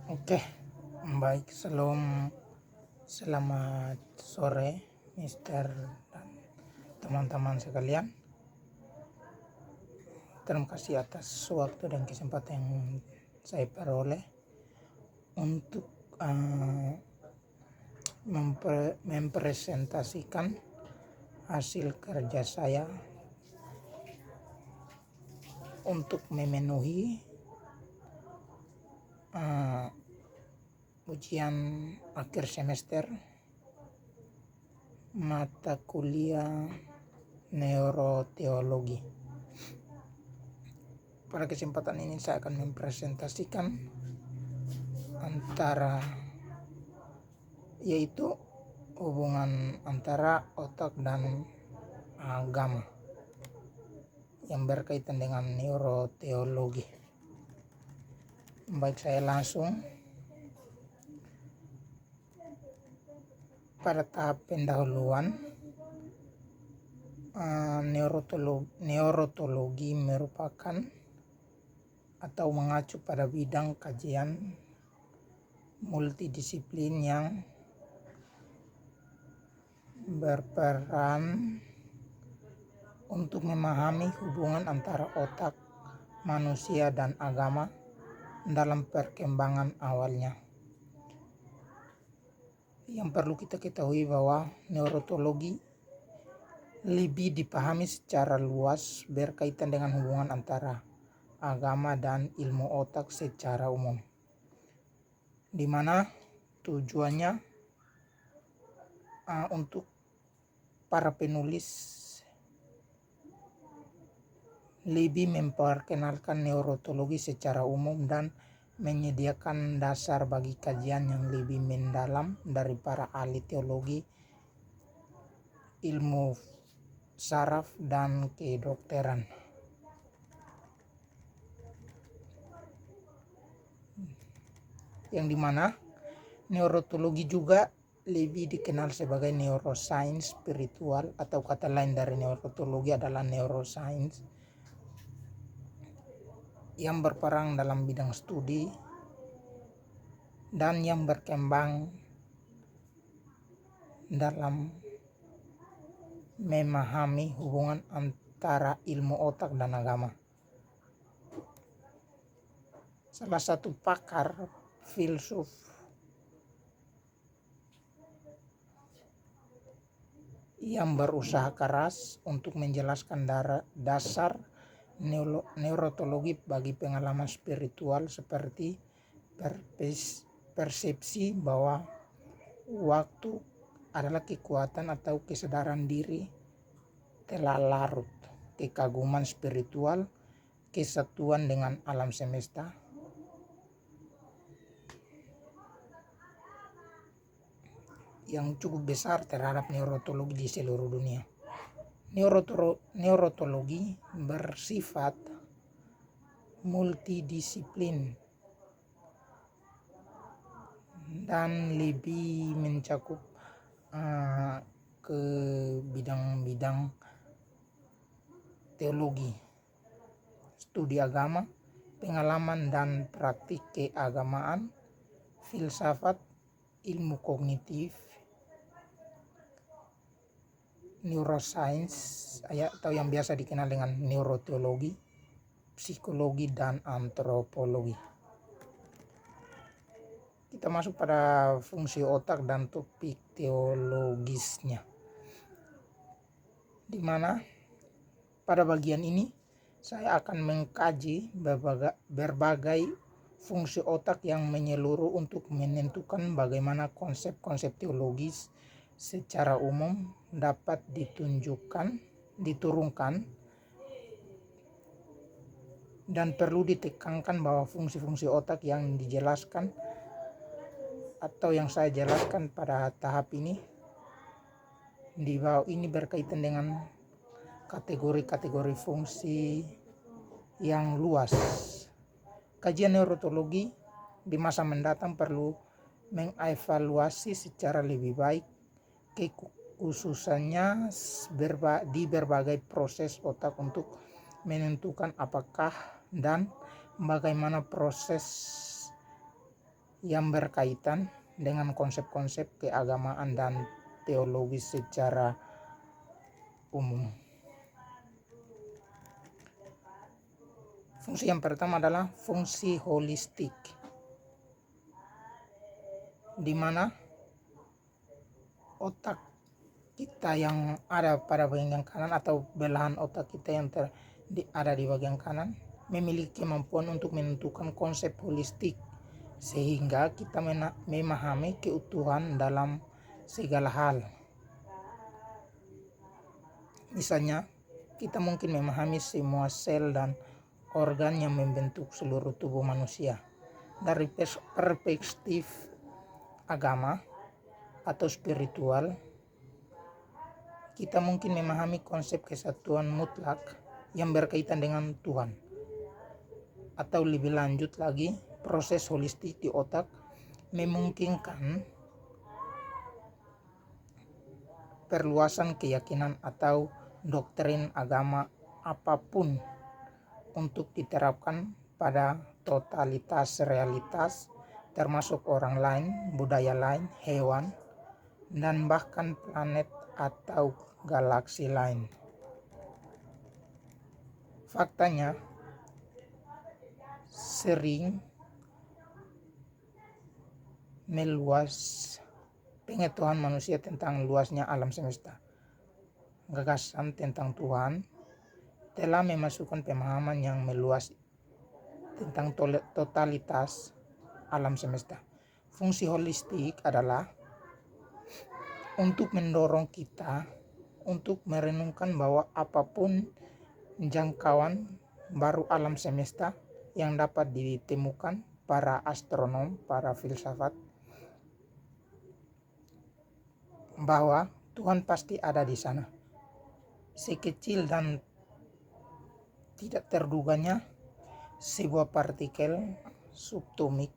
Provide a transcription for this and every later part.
Oke, baik. Selamat sore, Mister dan teman-teman sekalian. Terima kasih atas waktu dan kesempatan yang saya peroleh untuk mempresentasikan hasil kerja saya untuk memenuhi ujian akhir semester mata kuliah neuroteologi. Pada kesempatan ini saya akan mempresentasikan yaitu hubungan antara otak dan agama yang berkaitan dengan neuroteologi. Baik, saya langsung pada tahap pendahuluan. Neurotologi merupakan atau mengacu pada bidang kajian multidisiplin yang berperan untuk memahami hubungan antara otak manusia dan agama dalam perkembangan awalnya. Yang perlu kita ketahui bahwa neurotologi lebih dipahami secara luas berkaitan dengan hubungan antara agama dan ilmu otak secara umum, di mana tujuannya untuk para penulis lebih memperkenalkan neurotologi secara umum dan menyediakan dasar bagi kajian yang lebih mendalam dari para ahli teologi, ilmu saraf, dan kedokteran. Yang dimana neurotologi juga lebih dikenal sebagai neuroscience spiritual, atau kata lain dari neurotologi adalah neuroscience, yang berperan dalam bidang studi dan yang berkembang dalam memahami hubungan antara ilmu otak dan agama. Salah satu pakar filsuf yang berusaha keras untuk menjelaskan dasar neurotologi bagi pengalaman spiritual seperti persepsi bahwa waktu adalah kekuatan atau kesadaran diri telah larut, kekaguman spiritual, kesatuan dengan alam semesta, yang cukup besar terhadap neurotologi di seluruh dunia. Neurotologi bersifat multidisiplin dan lebih mencakup ke bidang-bidang teologi, studi agama, pengalaman dan praktik keagamaan, filsafat, ilmu kognitif, neuroscience atau yang biasa dikenal dengan neuroteologi, psikologi, dan antropologi. Kita masuk pada fungsi otak dan topik teologisnya, di mana pada bagian ini saya akan mengkaji berbagai fungsi otak yang menyeluruh untuk menentukan bagaimana konsep-konsep teologis secara umum dapat diturunkan, dan perlu ditekankan bahwa fungsi-fungsi otak yang dijelaskan atau yang saya jelaskan pada tahap ini di bawah ini berkaitan dengan kategori-kategori fungsi yang luas. Kajian neurotologi di masa mendatang perlu mengevaluasi secara lebih baik kekhususannya di berbagai proses otak untuk menentukan apakah dan bagaimana proses yang berkaitan dengan konsep-konsep keagamaan dan teologi secara umum. Fungsi yang pertama adalah fungsi holistik, di mana otak kita yang ada pada bagian kanan atau belahan otak kita yang ada di bagian kanan memiliki kemampuan untuk menentukan konsep holistik, sehingga kita memahami keutuhan dalam segala hal. Misalnya, kita mungkin memahami semua sel dan organ yang membentuk seluruh tubuh manusia. Dari perspektif agama atau spiritual, kita mungkin memahami konsep kesatuan mutlak yang berkaitan dengan Tuhan. Atau lebih lanjut lagi, proses holistik di otak memungkinkan perluasan keyakinan atau doktrin agama apapun untuk diterapkan pada totalitas realitas, termasuk orang lain, budaya lain, hewan, dan bahkan planet atau galaksi lain. Faktanya, sering meluas pengetahuan manusia tentang luasnya alam semesta. Gagasan tentang Tuhan telah memasukkan pemahaman yang meluas tentang totalitas alam semesta. Fungsi holistik adalah untuk mendorong kita untuk merenungkan bahwa apapun jangkauan baru alam semesta yang dapat ditemukan para astronom, para filsafat, bahwa Tuhan pasti ada di sana. Sekecil dan tidak terduganya sebuah partikel subatomik,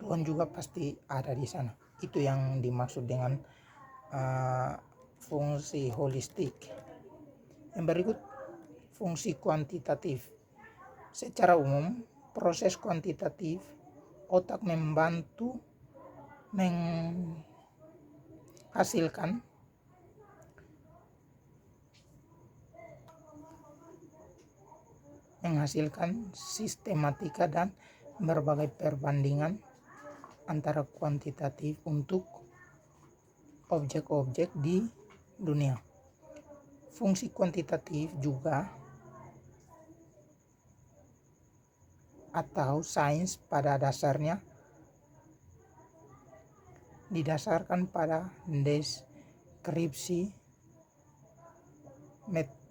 Tuhan juga pasti ada di sana. Itu yang dimaksud dengan fungsi holistik. Yang berikut, fungsi kuantitatif. Secara umum, proses kuantitatif otak membantu menghasilkan sistematika dan berbagai perbandingan antara kuantitatif untuk objek-objek di dunia. Fungsi kuantitatif juga atau sains pada dasarnya didasarkan pada deskripsi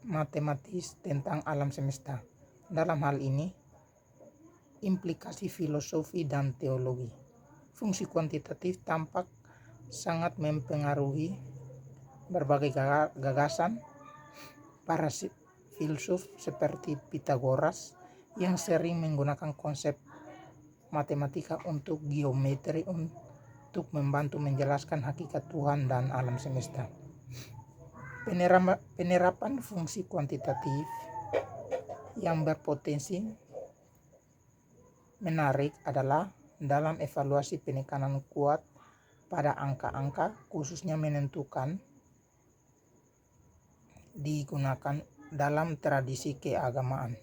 matematis tentang alam semesta. Dalam hal ini, implikasi filosofi dan teologi. Fungsi kuantitatif tampak sangat mempengaruhi berbagai gagasan para filsuf seperti Pythagoras yang sering menggunakan konsep matematika untuk geometri untuk membantu menjelaskan hakikat Tuhan dan alam semesta. Penerapan fungsi kuantitatif yang berpotensi menarik adalah dalam evaluasi penekanan kuat pada angka-angka, khususnya menentukan digunakan dalam tradisi keagamaan.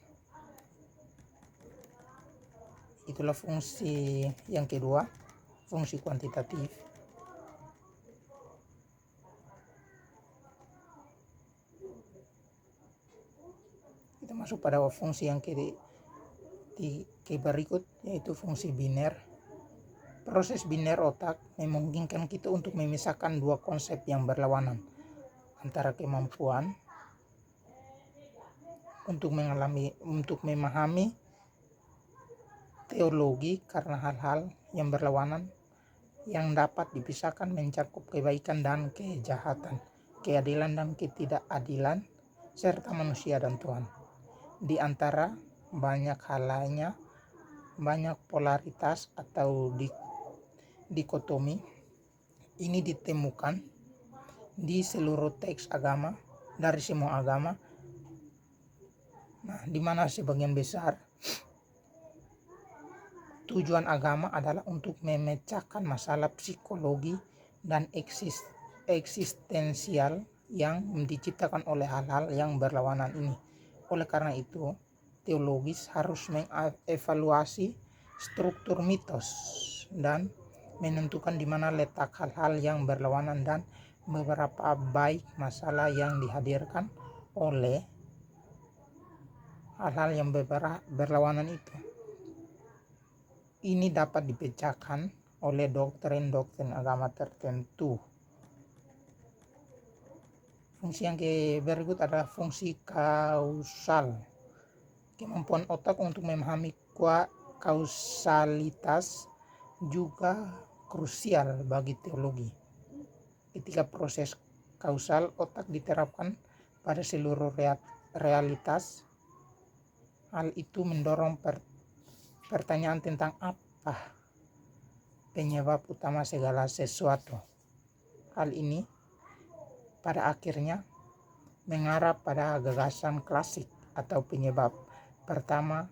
Itulah fungsi yang kedua, fungsi kuantitatif. Kita masuk pada fungsi yang berikut, yaitu fungsi biner. Proses biner otak memungkinkan kita untuk memisahkan dua konsep yang berlawanan antara kemampuan untuk memahami teologi karena hal-hal yang berlawanan yang dapat dipisahkan mencakup kebaikan dan kejahatan, keadilan dan ketidakadilan, serta manusia dan Tuhan. Di antara banyak hal lainnya, banyak polaritas atau dikotomi ini ditemukan di seluruh teks agama, dari semua agama. Di mana sebagian besar Tujuan agama adalah untuk memecahkan masalah psikologi dan eksistensial yang diciptakan oleh hal-hal yang berlawanan ini. Oleh karena itu, teologis harus mengevaluasi struktur mitos dan menentukan di mana letak hal-hal yang berlawanan dan beberapa baik masalah yang dihadirkan oleh hal-hal yang berlawanan itu. Ini dapat dipecahkan oleh doktrin-doktrin agama tertentu. Fungsi yang berikut adalah fungsi kausal. Kemampuan otak untuk memahami kausalitas juga krusial bagi teologi. Ketika proses kausal otak diterapkan pada seluruh realitas, hal itu mendorong pertanyaan tentang apa penyebab utama segala sesuatu. Hal ini pada akhirnya mengarah pada gagasan klasik atau penyebab pertama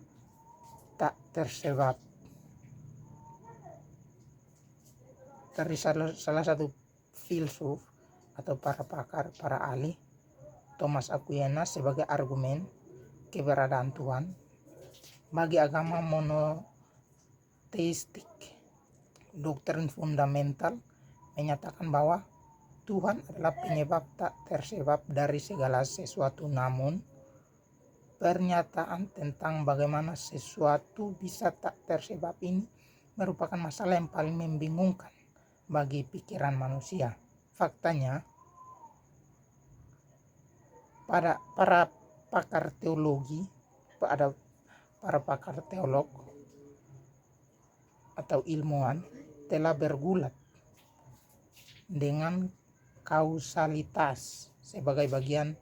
tak tersebab. Dari salah satu filsuf atau para pakar, para ahli, Thomas Aquinas, sebagai argumen keberadaan Tuhan bagi agama monoteistik. Doktrin fundamental menyatakan bahwa Tuhan adalah penyebab tak tersebab dari segala sesuatu, namun pernyataan tentang bagaimana sesuatu bisa tak tersebab ini merupakan masalah yang paling membingungkan bagi pikiran manusia. Faktanya, pada para pakar teologi, para pakar teolog atau ilmuwan telah bergulat dengan kausalitas sebagai bagian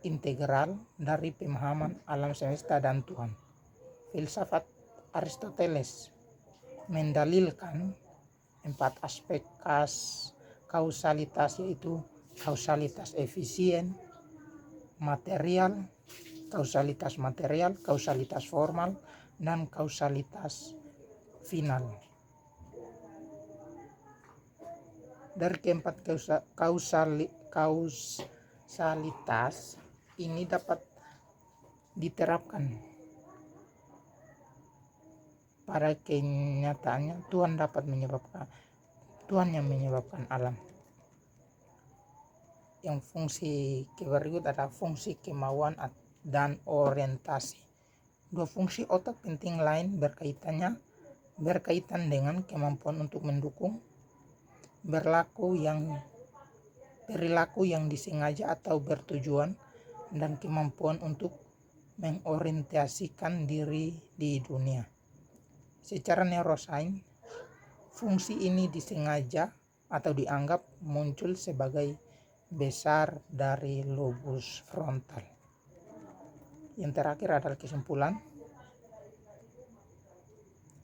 integral dari pemahaman alam semesta dan Tuhan. Filsafat Aristoteles mendalilkan 4 aspek kausalitas, yaitu kausalitas efisien, material, kausalitas formal, dan kausalitas final. Dari keempat kausalitas ini dapat diterapkan pada kenyataannya. Tuhan yang menyebabkan alam. Yang fungsi berikut adalah fungsi kemauan dan orientasi. 2 fungsi otak penting lain berkaitan dengan kemampuan untuk mendukung perilaku yang disengaja atau bertujuan, dan kemampuan untuk mengorientasikan diri di dunia. Secara neurosains, fungsi ini disengaja atau dianggap muncul sebagai besar dari lobus frontal. Yang terakhir adalah kesimpulan.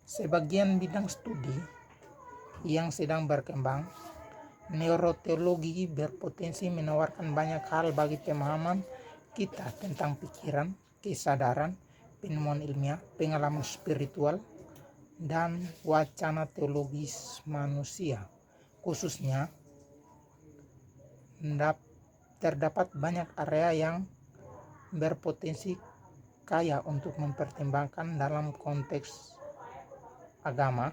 Sebagian bidang studi yang sedang berkembang, neuroteologi berpotensi menawarkan banyak hal bagi pemahaman kita tentang pikiran, kesadaran, penemuan ilmiah, pengalaman spiritual, dan wacana teologis manusia. Khususnya, terdapat banyak area yang berpotensi kaya untuk mempertimbangkan dalam konteks agama.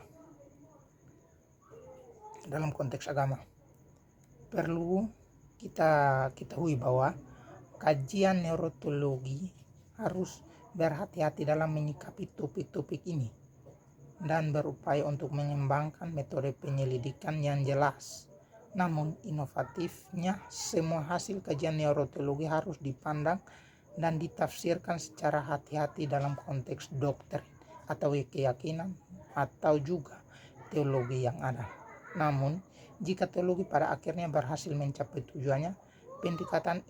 Perlu kita ketahui bahwa kajian neuroteologi harus berhati-hati dalam menyikapi topik-topik ini dan berupaya untuk mengembangkan metode penyelidikan yang jelas. Namun inovatifnya semua hasil kajian neuroteologi harus dipandang dan ditafsirkan secara hati-hati dalam konteks doktrin atau keyakinan atau juga teologi yang ada. Namun, jika teologi pada akhirnya berhasil mencapai tujuannya, pendekatan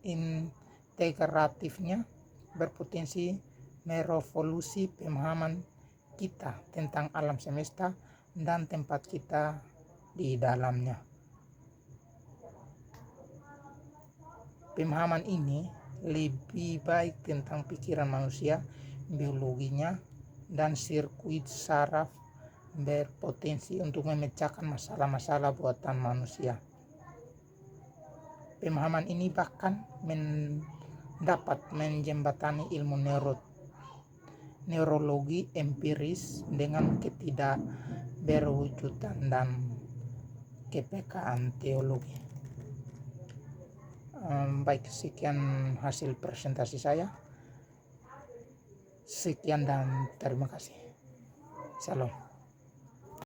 integratifnya berpotensi merevolusi pemahaman kita tentang alam semesta dan tempat kita di dalamnya. Pemahaman ini lebih baik tentang pikiran manusia, biologinya, dan sirkuit saraf berpotensi untuk memecahkan masalah-masalah buatan manusia. Pemahaman ini bahkan dapat menjembatani ilmu neurologi empiris dengan ketidakberwujudan dan kepekaan teologi. Baik, sekian hasil presentasi saya. Sekian dan terima kasih. Salam.